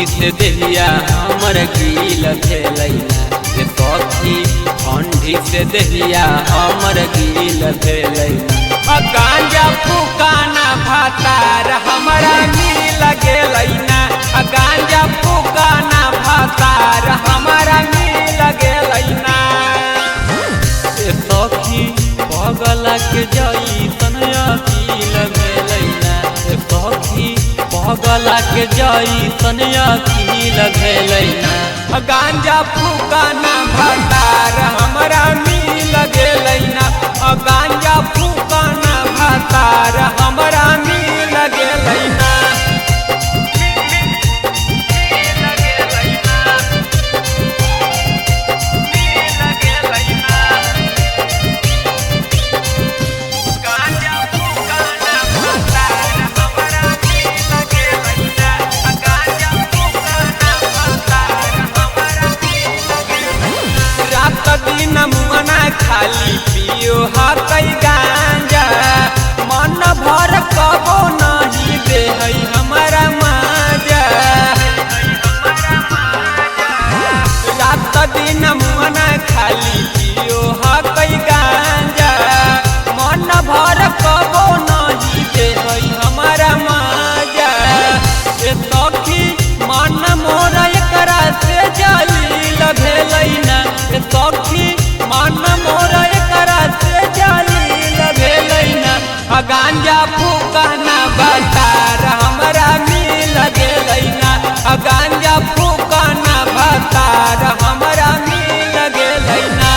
ठंडी से देहिया हमर गील भेलैना रे सखी ठंडी से देहिया हमर गील भेलैना गांजा फूकाना भातार हमरा मिल गेलैना गांजा फूकाना भातार हमरा मिल गेलैना रे सखी पगला के जैसन अकील भेलैना रे सखी पगला के जैसन अकील भेलैना गांजा फूकाना भातार हमरा मिल गेलैना गांजा फूकाना भातार हमरा मिल गेलैना दिन मुना खाली पियो हाथै गांजा मन भर कबो नहीं दे है हमारा माजा रात दिन मुना खाली पियो हाथै गांजा मन भर कबो नहीं दे है हमारा माजा ए सखी मन मोर एकरा से जलील भेलैना सखी मन मोर एकरा से जलील भेलैना गांजा फूकाना भातार हमरा मिल गेलैना गांजा फूकाना भातार हमरा मिल गेलैना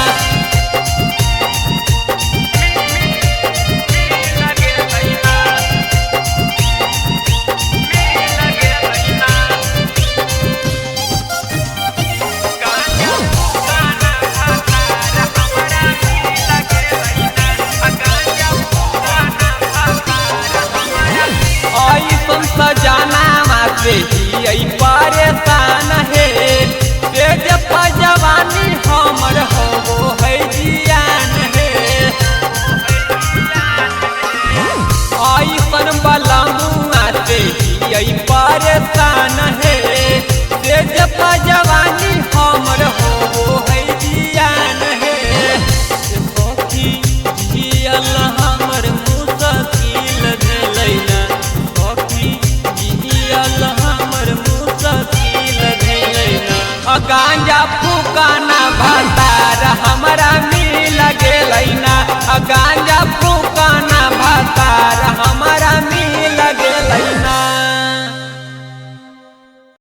परेशान है जब जवानी हमर हो है जियान है ऐसन वाला मुआ से परेशान है जब जवानी हमर हो है जियान है सखी जियल हमर मुश्किल भेलैना सखी जियल गांजा फूकाना भातार हमरा मिल गेलैना गांजा फूक